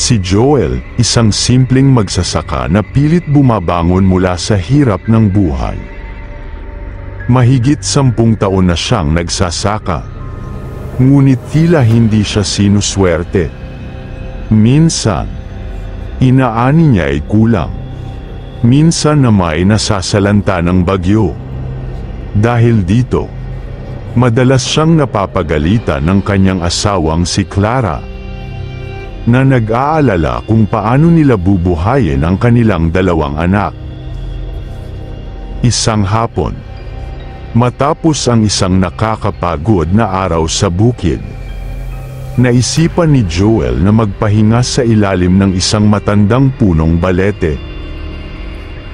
Si Joel, isang simpleng magsasaka na pilit bumabangon mula sa hirap ng buhay. Mahigit 10 taon na siyang nagsasaka. Ngunit tila hindi siya sinuswerte. Minsan, inaani niya ay kulang. Minsan na may nasasalanta ng bagyo. Dahil dito, madalas siyang napapagalitan ng kanyang asawang si Clara, na nag-aalala kung paano nila bubuhayin ang kanilang 2 anak. Isang hapon, matapos ang isang nakakapagod na araw sa bukid, naisipan ni Joel na magpahinga sa ilalim ng isang matandang punong balete.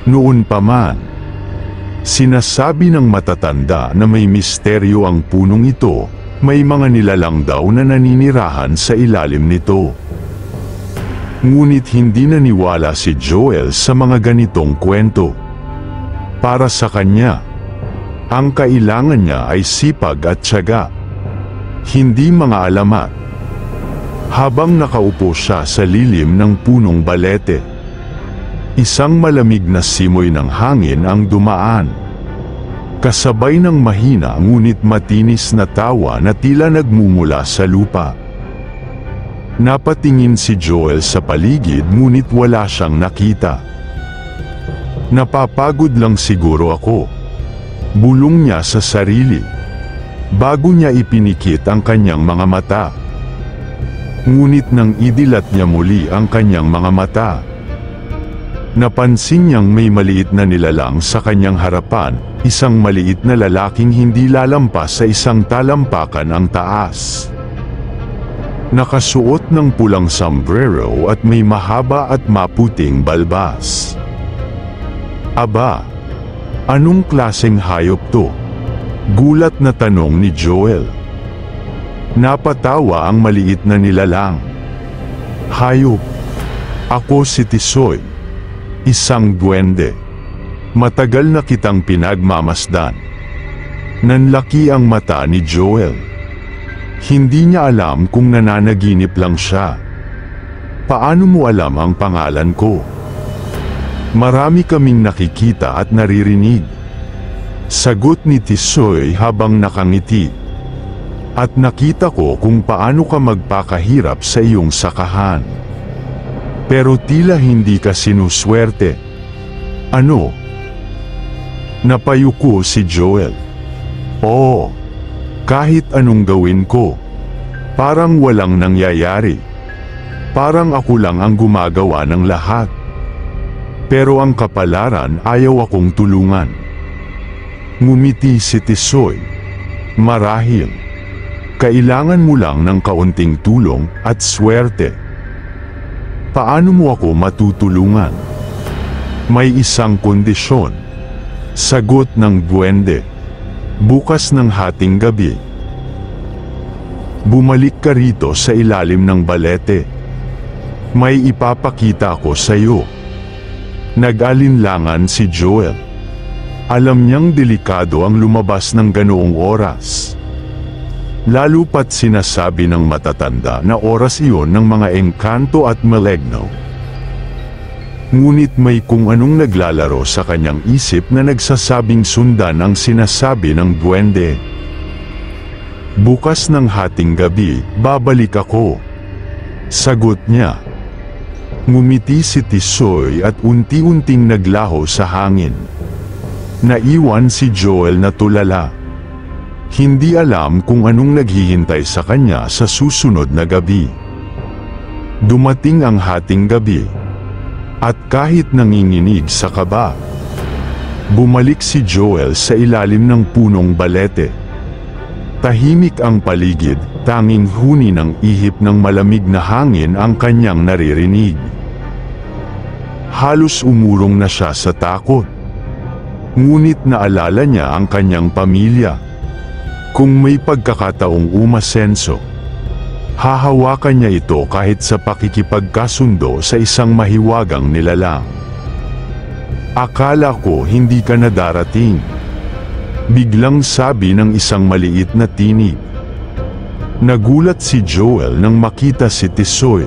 Noon pa man, sinasabi ng matatanda na may misteryo ang punong ito, may mga nilalang daw na naninirahan sa ilalim nito. Ngunit hindi naniwala si Joel sa mga ganitong kwento. Para sa kanya, ang kailangan niya ay sipag at tiyaga, hindi mga alamat. Habang nakaupo siya sa lilim ng punong balete, isang malamig na simoy ng hangin ang dumaan. Kasabay ng mahina ngunit matinis na tawa na tila nagmumula sa lupa. Napatingin si Joel sa paligid ngunit wala siyang nakita. Napapagod lang siguro ako, bulong niya sa sarili, bago niya ipinikit ang kanyang mga mata. Ngunit nang idilat niya muli ang kanyang mga mata, napansin niyang may maliit na nilalang sa kanyang harapan, isang maliit na lalaking hindi lalampas sa isang talampakan ang taas. Nakasuot ng pulang sombrero at may mahaba at maputing balbas. Aba, anong klaseng hayop to? Gulat na tanong ni Joel. Napatawa ang maliit na nilalang. Hayop. Ako si Tisoy, isang duwende. Matagal na kitang pinagmamasdan. Nanlaki ang mata ni Joel. Hindi niya alam kung nananaginip lang siya. Paano mo alam ang pangalan ko? Marami kaming nakikita at naririnig. Sagot ni Tisoy habang nakangiti. At nakita ko kung paano ka magpakahirap sa iyong sakahan. Pero tila hindi ka sinuswerte. Ano? Napayuko si Joel. Oo. Kahit anong gawin ko, parang walang nangyayari. Parang ako lang ang gumagawa ng lahat. Pero ang kapalaran ayaw akong tulungan. Ngumiti si Tisoy. Marahil, kailangan mo lang ng kaunting tulong at swerte. Paano mo ako matutulungan? May isang kondisyon. Sagot ng duwende. Bukas ng hating gabi, bumalik ka rito sa ilalim ng balete. May ipapakita ko sa iyo. Nag-alinlangan si Joel. Alam niyang delikado ang lumabas ng ganoong oras. Lalo pat sinasabi ng matatanda na oras iyon ng mga engkanto at malegno. Ngunit may kung anong naglalaro sa kanyang isip na nagsasabing sundan ang sinasabi ng duwende. Bukas ng hating gabi, babalik ako. Sagot niya. Ngumiti si Tisoy at unti-unting naglaho sa hangin. Naiwan si Joel na tulala. Hindi alam kung anong naghihintay sa kanya sa susunod na gabi. Dumating ang hating gabi. At kahit nanginginig sa kaba, bumalik si Joel sa ilalim ng punong balete. Tahimik ang paligid, tanging huni ng ihip ng malamig na hangin ang kanyang naririnig. Halos umurong na siya sa takot. Ngunit naalala niya ang kanyang pamilya. Kung may pagkakataong umasenso, hahawakan niya ito kahit sa pakikipagkasundo sa isang mahiwagang nilalang. Akala ko hindi ka na darating. Biglang sabi ng isang maliit na tinig. Nagulat si Joel nang makita si Tisoy.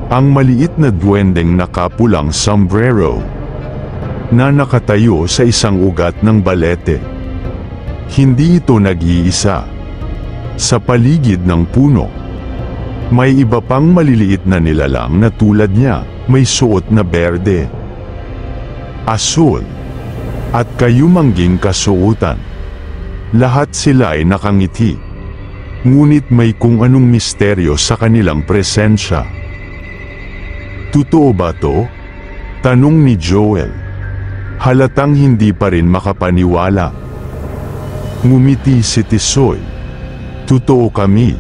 Ang maliit na duwendeng nakapulang sombrero na nakatayo sa isang ugat ng balete. Hindi ito nag-iisa. Sa paligid ng puno, may iba pang maliliit na nilalang na tulad niya, may suot na berde, asul, at kayumangging kasuotan. Lahat sila ay nakangiti, ngunit may kung anong misteryo sa kanilang presensya. Totoo ba to? Tanong ni Joel. Halatang hindi pa rin makapaniwala. Ngumiti si Tisoy. Totoo kami.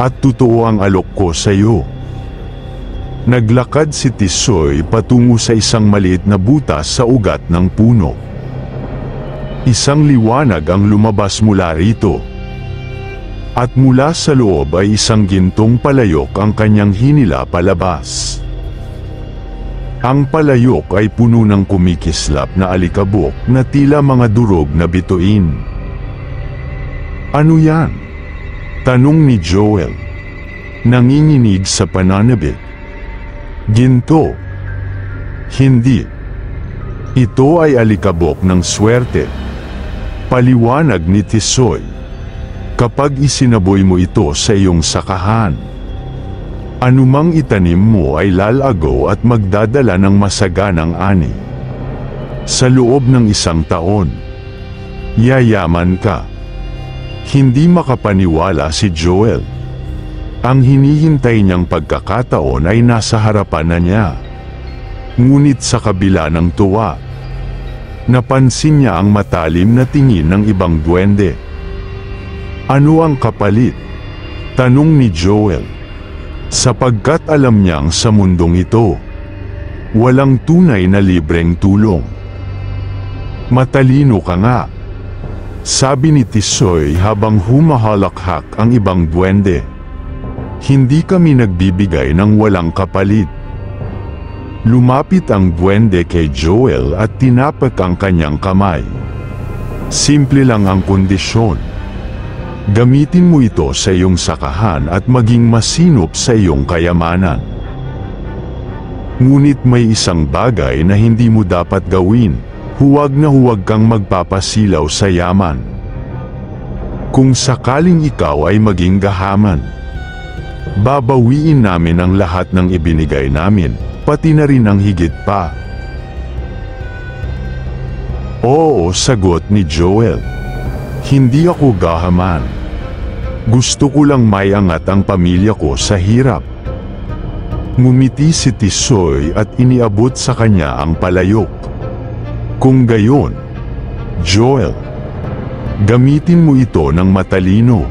At totoo ang alok ko sa iyo. Naglakad si Tisoy patungo sa isang maliit na butas sa ugat ng puno. Isang liwanag ang lumabas mula rito. At mula sa loob ay isang gintong palayok ang kanyang hinila palabas. Ang palayok ay puno ng kumikislap na alikabok na tila mga durog na bituin. Ano yan? Tanong ni Joel. Nanginginig sa pananabik. Ginto. Hindi. Ito ay alikabok ng swerte. Paliwanag ni Tisoy. Kapag isinaboy mo ito sa iyong sakahan, anumang itanim mo ay lalago at magdadala ng masaganang ani. Sa loob ng 1 taon, yayaman ka. Hindi makapaniwala si Joel. Ang hinihintay niyang pagkakataon ay nasa harapan na niya. Ngunit sa kabila ng tuwa, napansin niya ang matalim na tingin ng ibang duwende. Ano ang kapalit? Tanong ni Joel. Sapagkat alam niyang sa mundong ito, walang tunay na libreng tulong. Matalino ka nga, sabi ni Tisoy habang humahalakhak ang ibang duwende. Hindi kami nagbibigay ng walang kapalit. Lumapit ang duwende kay Joel at tinapak ang kanyang kamay. Simple lang ang kondisyon. Gamitin mo ito sa iyong sakahan at maging masinop sa iyong kayamanan. Ngunit may isang bagay na hindi mo dapat gawin. Huwag na huwag kang magpapasilaw sa yaman. Kung sakaling ikaw ay maging gahaman, babawiin namin ang lahat ng ibinigay namin, pati na rin ang higit pa. Oo, sagot ni Joel. Hindi ako gahaman. Gusto ko lang maiangat ang pamilya ko sa hirap. Ngumiti si Tisoy at iniabot sa kanya ang palayok. Kung gayon, Joel, gamitin mo ito ng matalino.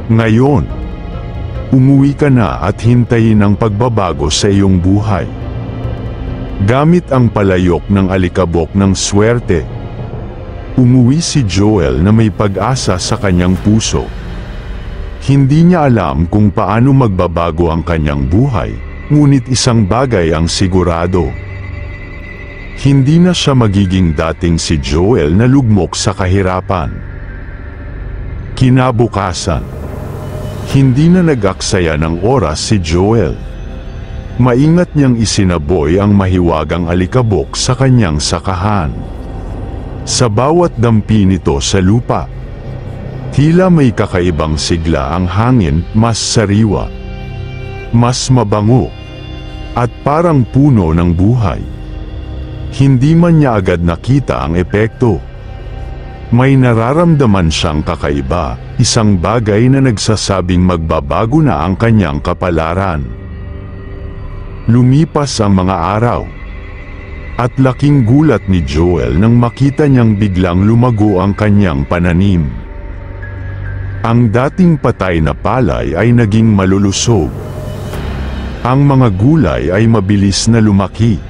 Ngayon, umuwi ka na at hintayin ang pagbabago sa iyong buhay. Gamit ang palayok ng alikabok ng swerte, umuwi si Joel na may pag-asa sa kanyang puso. Hindi niya alam kung paano magbabago ang kanyang buhay, ngunit isang bagay ang sigurado. Hindi na siya magiging dating si Joel na lugmok sa kahirapan. Kinabukasan, hindi na nag-aksaya ng oras si Joel. Maingat niyang isinaboy ang mahiwagang alikabok sa kanyang sakahan. Sa bawat dampi nito sa lupa, tila may kakaibang sigla ang hangin, mas sariwa, mas mabango, at parang puno ng buhay. Hindi man niya agad nakita ang epekto. May nararamdaman siyang kakaiba, isang bagay na nagsasabing magbabago na ang kanyang kapalaran. Lumipas ang mga araw, at laking gulat ni Joel nang makita niyang biglang lumago ang kanyang pananim. Ang dating patay na palay ay naging malulusog. Ang mga gulay ay mabilis na lumaki.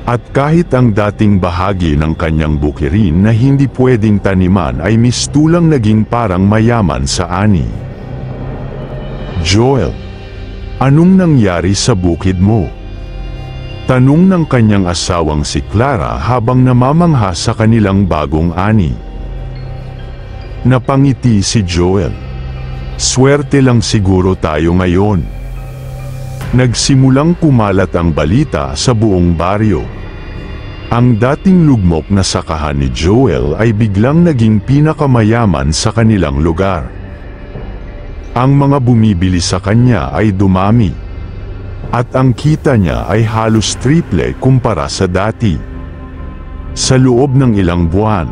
At kahit ang dating bahagi ng kanyang bukirin na hindi pwedeng taniman ay mistulang naging parang mayaman sa ani. Joel, anong nangyari sa bukid mo? Tanong ng kanyang asawang si Clara habang namamangha sa kanilang bagong ani. Napangiti si Joel. Swerte lang siguro tayo ngayon. Nagsimulang kumalat ang balita sa buong baryo. Ang dating lugmok na sakahan ni Joel ay biglang naging pinakamayaman sa kanilang lugar. Ang mga bumibili sa kanya ay dumami. At ang kita niya ay halos triple kumpara sa dati. Sa loob ng ilang buwan,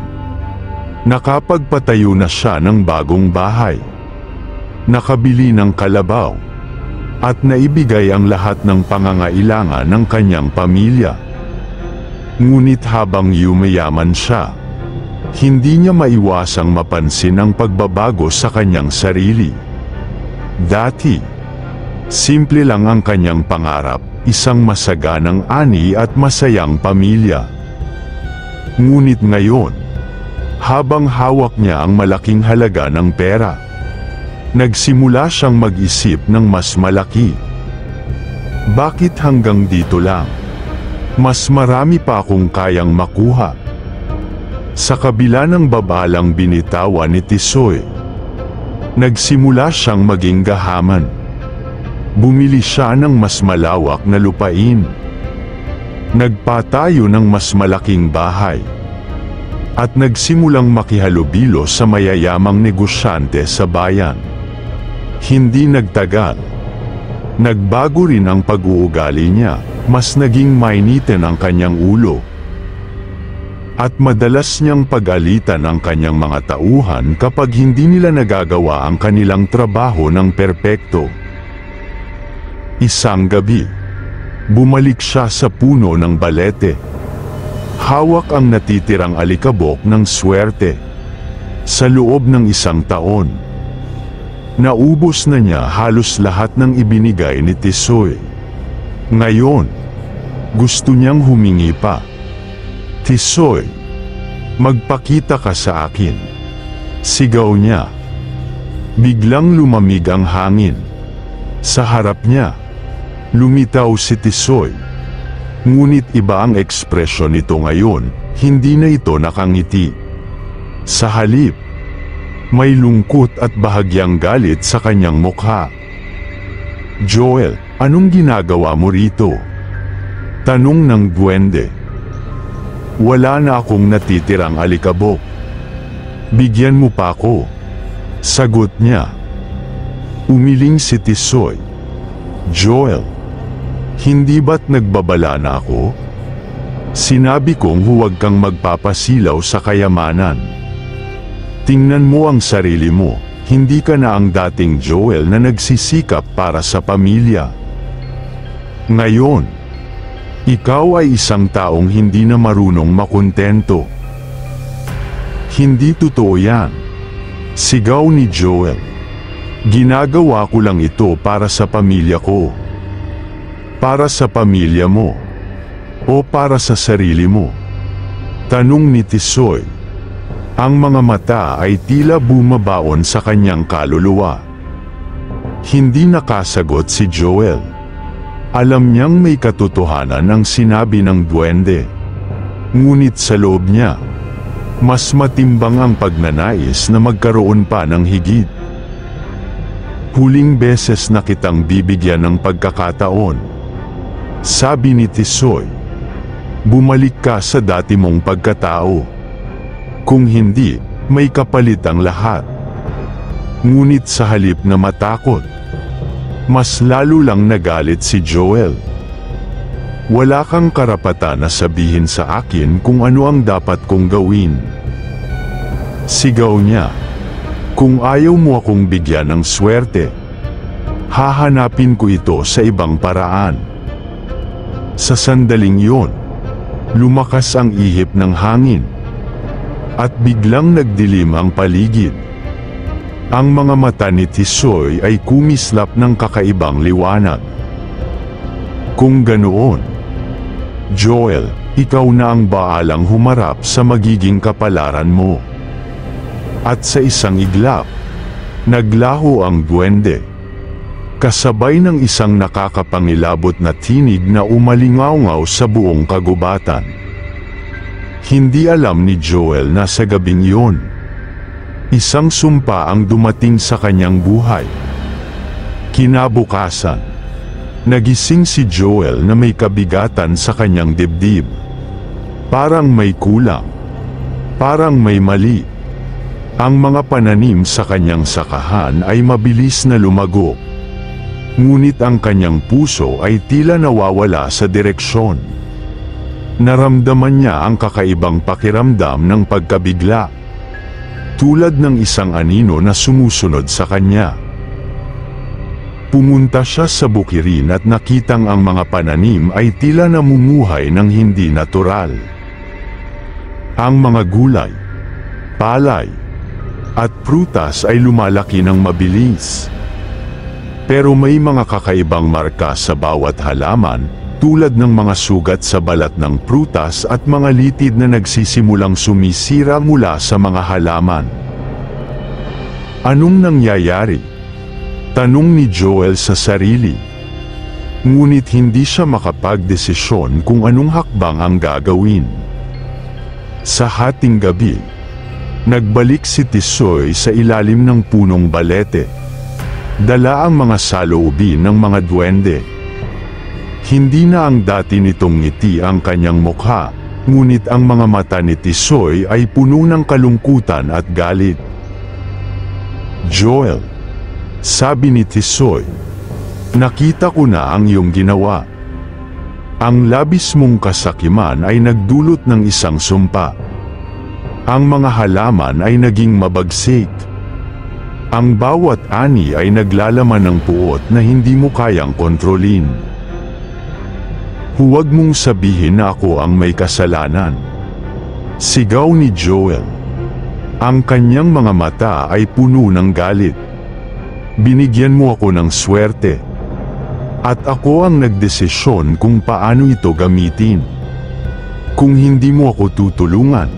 nakapagpatayo na siya ng bagong bahay. Nakabili ng kalabaw. At naibigay ang lahat ng pangangailangan ng kanyang pamilya. Ngunit habang yumayaman siya, hindi niya maiwasang mapansin ang pagbabago sa kanyang sarili. Dati, simple lang ang kanyang pangarap, isang masaganang ani at masayang pamilya. Ngunit ngayon, habang hawak niya ang malaking halaga ng pera, nagsimula siyang mag-isip ng mas malaki. Bakit hanggang dito lang? Mas marami pa akong kayang makuha. Sa kabila ng babalang binitawan ni Tisoy, nagsimula siyang maging gahaman. Bumili siya ng mas malawak na lupain. Nagpatayo ng mas malaking bahay. At nagsimulang makihalubilo sa mayayamang negosyante sa bayan. Hindi nagtagal. Nagbago rin ang pag-uugali niya, mas naging mainitin ang kanyang ulo. At madalas niyang pag-alitan ang kanyang mga tauhan kapag hindi nila nagagawa ang kanilang trabaho ng perpekto. Isang gabi, bumalik siya sa puno ng balete. Hawak ang natitirang alikabok ng swerte. Sa loob ng isang taon, naubos na niya halos lahat ng ibinigay ni Tisoy. Ngayon, gusto niyang humingi pa. Tisoy, magpakita ka sa akin. Sigaw niya. Biglang lumamig ang hangin. Sa harap niya, lumitaw si Tisoy. Ngunit iba ang ekspresyon nito ngayon, hindi na ito nakangiti. Sa halip, may lungkot at bahagyang galit sa kanyang mukha. Joel, anong ginagawa mo rito? Tanong ng duwende. Wala na akong natitirang alikabok. Bigyan mo pa ako. Sagot niya. Umiling si Tisoy. Joel, hindi ba't nagbabala na ako? Sinabi kong huwag kang magpapasilaw sa kayamanan. Tingnan mo ang sarili mo, hindi ka na ang dating Joel na nagsisikap para sa pamilya. Ngayon, ikaw ay isang taong hindi na marunong makontento. Hindi totoo yan. Sigaw ni Joel. Ginagawa ko lang ito para sa pamilya ko. Para sa pamilya mo. O para sa sarili mo? Tanong ni Tisoy. Ang mga mata ay tila bumabaon sa kanyang kaluluwa. Hindi nakasagot si Joel. Alam niyang may katotohanan ang sinabi ng duwende. Ngunit sa loob niya, mas matimbang ang pagnanais na magkaroon pa ng higit. Huling beses na kitang bibigyan ng pagkakataon. Sabi ni Tisoy, bumalik ka sa dati mong pagkatao. Kung hindi, may kapalit ang lahat. Ngunit sa halip na matakot, mas lalo lang nagalit si Joel. Wala kang karapatan na sabihin sa akin kung ano ang dapat kong gawin. Sigaw niya. Kung ayaw mo akong bigyan ng swerte, hahanapin ko ito sa ibang paraan. Sa sandaling yon, lumakas ang ihip ng hangin. At biglang nagdilim ang paligid. Ang mga mata ni Tisoy ay kumislap ng kakaibang liwanag. Kung ganoon, Joel, ikaw na ang baalang humarap sa magiging kapalaran mo. At sa isang iglap, naglaho ang duwende. Kasabay ng isang nakakapangilabot na tinig na umalingaw-ngaw sa buong kagubatan. Hindi alam ni Joel na sa gabing yon, isang sumpa ang dumating sa kanyang buhay. Kinabukasan, Nagising si Joel na may kabigatan sa kanyang dibdib. Parang may kulang. Parang may mali. Ang mga pananim sa kanyang sakahan ay mabilis na lumago. Ngunit ang kanyang puso ay tila nawawala sa direksyon. Naramdaman niya ang kakaibang pakiramdam ng pagkabigla. Tulad ng isang anino na sumusunod sa kanya. Pumunta siya sa bukirin at nakitang ang mga pananim ay tila namumuhay ng hindi natural. Ang mga gulay, palay, at prutas ay lumalaki ng mabilis. Pero may mga kakaibang marka sa bawat halaman, tulad ng mga sugat sa balat ng prutas at mga litid na nagsisimulang sumisira mula sa mga halaman. Anong nangyayari? Tanong ni Joel sa sarili. Ngunit hindi siya makapagdesisyon kung anong hakbang ang gagawin. Sa hating gabi, nagbalik si Tisoy sa ilalim ng punong balete. Dala ang mga saloobin ng mga duwende. Hindi na ang dati nitong ngiti ang kanyang mukha, ngunit ang mga mata ni Tisoy ay puno ng kalungkutan at galit. Joel, sabi ni Tisoy, nakita ko na ang iyong ginawa. Ang labis mong kasakiman ay nagdulot ng isang sumpa. Ang mga halaman ay naging mabagsik. Ang bawat ani ay naglalaman ng puot na hindi mo kayang kontrolin. Huwag mong sabihin na ako ang may kasalanan. Sigaw ni Joel. Ang kanyang mga mata ay puno ng galit. Binigyan mo ako ng swerte. At ako ang nagdesisyon kung paano ito gamitin. Kung hindi mo ako tutulungan,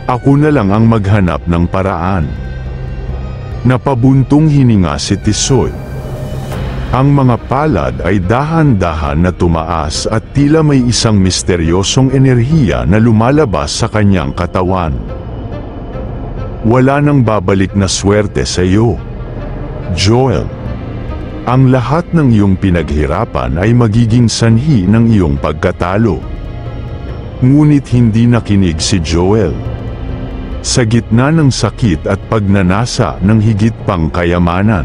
ako na lang ang maghanap ng paraan. Napabuntong hininga si Tisoy. Ang mga palad ay dahan-dahan na tumaas at tila may isang misteryosong enerhiya na lumalabas sa kanyang katawan. Wala nang babalik na swerte sa iyo, Joel. Ang lahat ng iyong pinaghirapan ay magiging sanhi ng iyong pagkatalo. Ngunit hindi nakinig si Joel. Sa gitna ng sakit at pagnanasa ng higit pang kayamanan,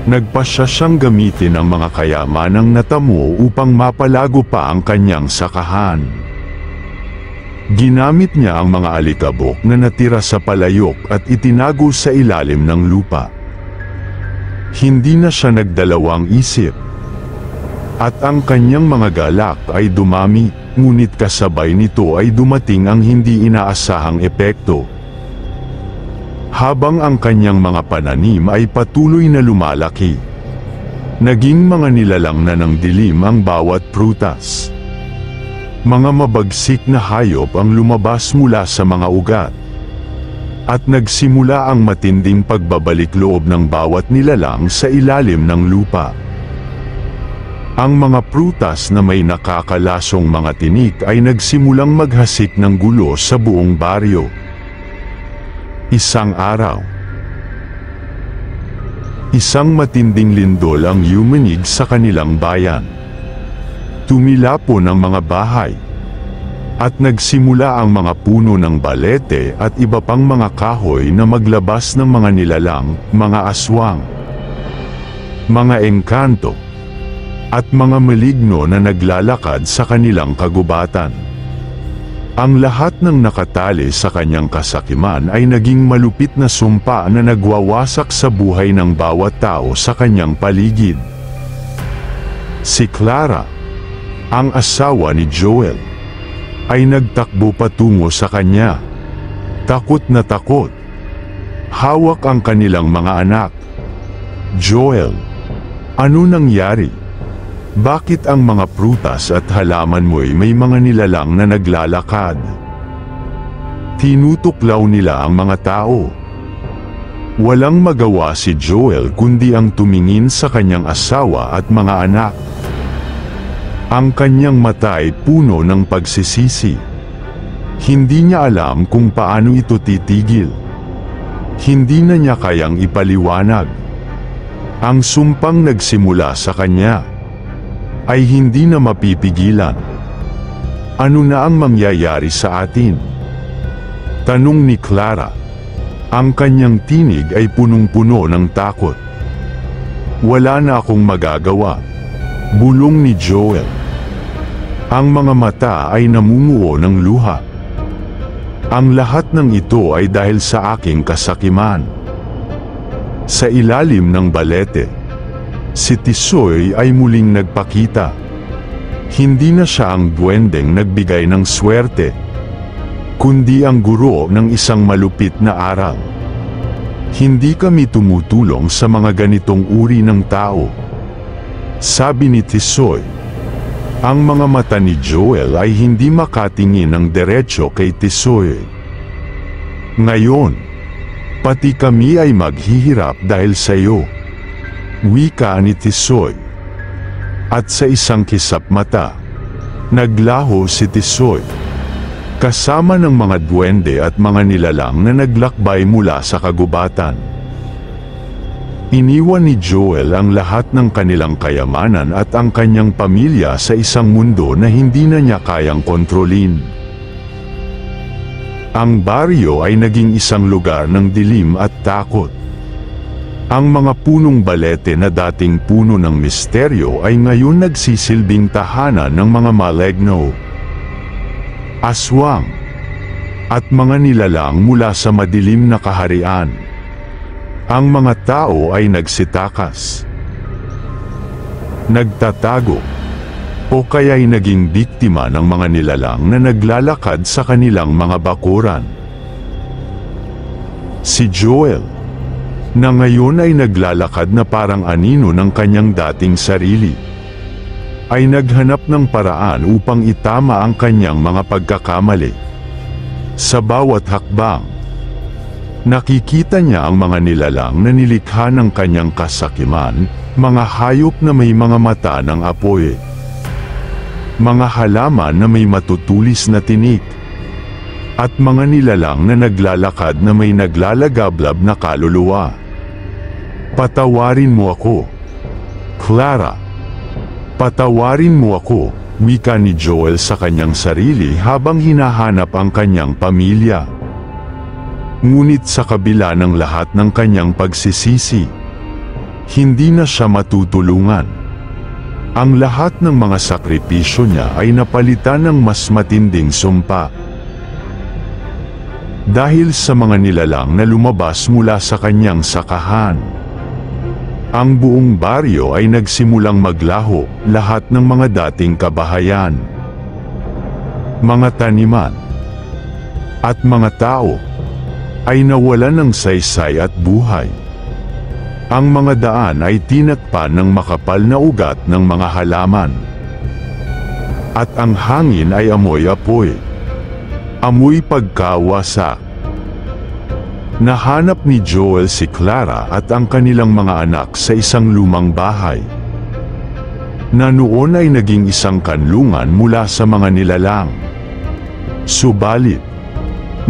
nagpasya siyang gamitin ang mga kayamanang natamo upang mapalago pa ang kanyang sakahan. Ginamit niya ang mga alikabok na natira sa palayok at itinago sa ilalim ng lupa. Hindi na siya nagdalawang isip. At ang kanyang mga galak ay dumami, ngunit kasabay nito ay dumating ang hindi inaasahang epekto. Habang ang kanyang mga pananim ay patuloy na lumalaki, naging mga nilalang na ng dilim ang bawat prutas. Mga mabagsik na hayop ang lumabas mula sa mga ugat. At nagsimula ang matinding pagbabalik loob ng bawat nilalang sa ilalim ng lupa. Ang mga prutas na may nakakalasong mga tinik ay nagsimulang maghasik ng gulo sa buong baryo. Isang araw, isang matinding lindol ang yumanig sa kanilang bayan. Tumilapon ang mga bahay. At nagsimula ang mga puno ng balete at iba pang mga kahoy na maglabas ng mga nilalang, mga aswang, mga engkanto, at mga maligno na naglalakad sa kanilang kagubatan. Ang lahat ng nakatali sa kanyang kasakiman ay naging malupit na sumpa na nagwawasak sa buhay ng bawat tao sa kanyang paligid. Si Clara, ang asawa ni Joel, ay nagtakbo patungo sa kanya. Takot na takot. Hawak ang kanilang mga anak. Joel, ano nangyari? Bakit ang mga prutas at halaman mo'y may mga nilalang na naglalakad? Tinutuklaw nila ang mga tao. Walang magawa si Joel kundi ang tumingin sa kanyang asawa at mga anak. Ang kanyang mata ay puno ng pagsisisi. Hindi niya alam kung paano ito titigil. Hindi na niya kayang ipaliwanag. Ang sumpang nagsimula sa kanya ay hindi na mapipigilan. Ano na ang mangyayari sa atin? Tanong ni Clara. Ang kanyang tinig ay punong-puno ng takot. Wala na akong magagawa. Bulong ni Joel. Ang mga mata ay namumuo ng luha. Ang lahat ng ito ay dahil sa aking kasakiman. Sa ilalim ng balete, si Tisoy ay muling nagpakita. Hindi na siya ang duwendeng nagbigay ng swerte, kundi ang guro ng isang malupit na aral. Hindi kami tumutulong sa mga ganitong uri ng tao, sabi ni Tisoy. Ang mga mata ni Joel ay hindi makatingin ng diretso kay Tisoy. Ngayon, pati kami ay maghihirap dahil sa iyo, wika ni Tisoy. At sa isang kisap mata, naglaho si Tisoy, kasama ng mga duwende at mga nilalang na naglakbay mula sa kagubatan. Iniwan ni Joel ang lahat ng kanilang kayamanan at ang kanyang pamilya sa isang mundo na hindi na niya kayang kontrolin. Ang baryo ay naging isang lugar ng dilim at takot. Ang mga punong balete na dating puno ng misteryo ay ngayon nagsisilbing tahanan ng mga maligno, aswang, at mga nilalang mula sa madilim na kaharian. Ang mga tao ay nagsitakas, nagtatago, o kaya'y naging biktima ng mga nilalang na naglalakad sa kanilang mga bakuran. Si Joel, na ngayon ay naglalakad na parang anino ng kanyang dating sarili, ay naghanap ng paraan upang itama ang kanyang mga pagkakamali. Sa bawat hakbang, nakikita niya ang mga nilalang na nilikha ng kanyang kasakiman, mga hayop na may mga mata ng apoy, mga halaman na may matutulis na tinik, at mga nilalang na naglalakad na may naglalagablab na kaluluwa. Patawarin mo ako, Clara. Patawarin mo ako, wika ni Joel sa kanyang sarili habang hinahanap ang kanyang pamilya. Ngunit sa kabila ng lahat ng kanyang pagsisisi, hindi na siya matutulungan. Ang lahat ng mga sakripisyo niya ay napalitan ng mas matinding sumpa. Dahil sa mga nilalang na lumabas mula sa kanyang sakahan, ang buong baryo ay nagsimulang maglaho, lahat ng mga dating kabahayan, mga taniman, at mga tao ay nawalan ng saysay at buhay. Ang mga daan ay tinakpan ng makapal na ugat ng mga halaman. At ang hangin ay amoy-apoy, amoy pagkawasak. Nahanap ni Joel si Clara at ang kanilang mga anak sa isang lumang bahay, na noon ay naging isang kanlungan mula sa mga nilalang. Subalit,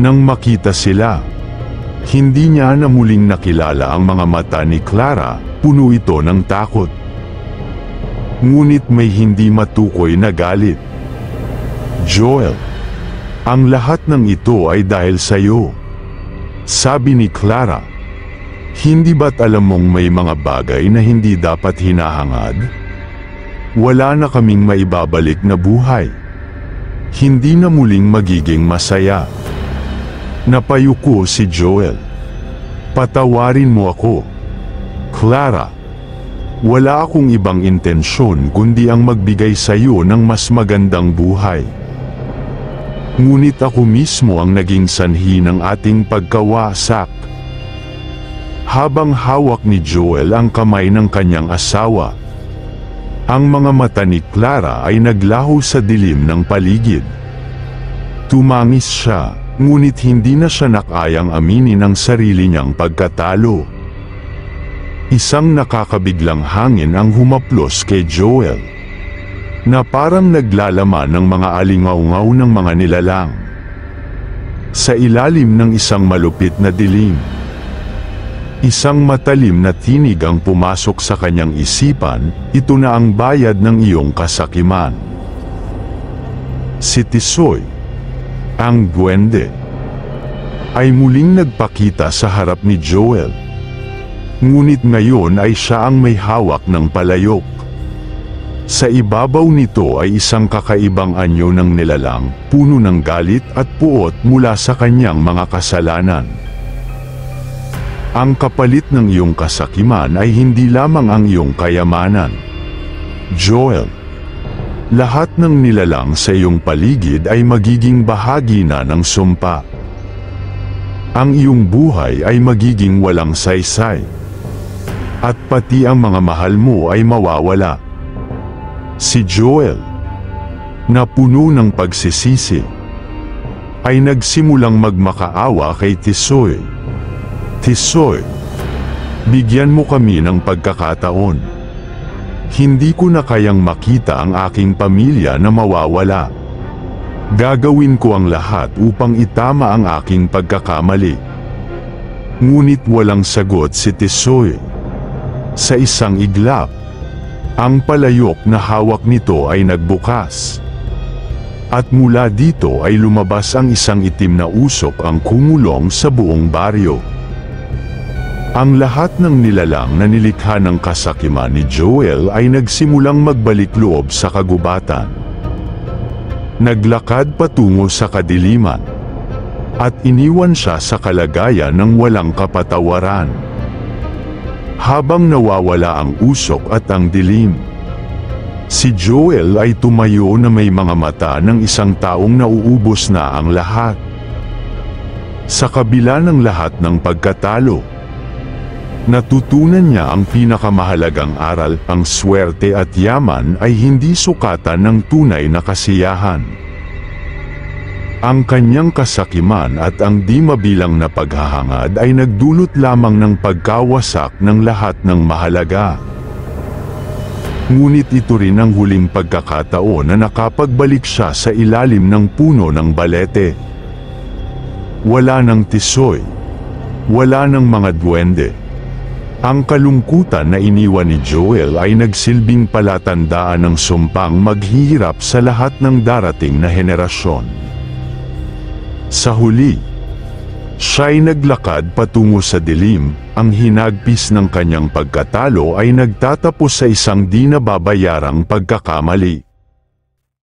nang makita sila, hindi niya na muling nakilala ang mga mata ni Clara, puno ito ng takot. Ngunit may hindi matukoy na galit. Joel, ang lahat ng ito ay dahil sa iyo, sabi ni Clara. Hindi ba't alam mong may mga bagay na hindi dapat hinahangad? Wala na kaming maibabalik na buhay. Hindi na muling magiging masaya. Napayuko si Joel. Patawarin mo ako, Clara. Wala akong ibang intensyon kundi ang magbigay sa iyo ng mas magandang buhay. Ngunit ako mismo ang naging sanhi ng ating pagkawasak. Habang hawak ni Joel ang kamay ng kanyang asawa, ang mga mata ni Clara ay naglaho sa dilim ng paligid. Tumangis siya. Ngunit hindi na siya nakayang aminin ang sarili niyang pagkatalo. Isang nakakabiglang hangin ang humaplos kay Joel, na parang naglalaman ng mga alingaw-ngaw ng mga nilalang. Sa ilalim ng isang malupit na dilim, Isang matalim na tinig ang pumasok sa kanyang isipan, ito na ang bayad ng iyong kasakiman. Si Tisoy, ang duwende, ay muling nagpakita sa harap ni Joel. Ngunit ngayon ay siya ang may hawak ng palayok. Sa ibabaw nito ay isang kakaibang anyo ng nilalang, puno ng galit at puot mula sa kanyang mga kasalanan. Ang kapalit ng iyong kasakiman ay hindi lamang ang iyong kayamanan. Joel, lahat ng nilalang sa iyong paligid ay magiging bahagi na ng sumpa. Ang iyong buhay ay magiging walang saysay. At pati ang mga mahal mo ay mawawala. Si Joel, na puno ng pagsisisi, ay nagsimulang magmakaawa kay Tisoy. Tisoy, bigyan mo kami ng pagkakataon. Hindi ko na kayang makita ang aking pamilya na mawawala. Gagawin ko ang lahat upang itama ang aking pagkakamali. Ngunit walang sagot si Tisoy. Sa isang iglap, ang palayok na hawak nito ay nagbukas. At mula dito ay lumabas ang isang itim na usok ang kumulong sa buong baryo. Ang lahat ng nilalang na nilikha ng kasakiman ni Joel ay nagsimulang magbalik loob sa kagubatan. Naglakad patungo sa kadiliman. At iniwan siya sa kalagayan ng walang kapatawaran. Habang nawawala ang usok at ang dilim, si Joel ay tumayo na may mga mata ng isang taong nauubos na ang lahat. Sa kabila ng lahat ng pagkatalo, natutunan niya ang pinakamahalagang aral, ang swerte at yaman ay hindi sukatan ng tunay na kasiyahan. Ang kanyang kasakiman at ang di mabilang na paghahangad ay nagdulot lamang ng pagkawasak ng lahat ng mahalaga. Ngunit ito rin ang huling pagkakataon na nakapagbalik siya sa ilalim ng puno ng balete. Wala ng Tisoy. Wala ng mga duwende. Ang kalungkutan na iniwan ni Joel ay nagsilbing palatandaan ng sumpang maghihirap sa lahat ng darating na henerasyon. Sa huli, siya'y naglakad patungo sa dilim, ang hinagpis ng kanyang pagkatalo ay nagtatapos sa isang di nababayarang pagkakamali.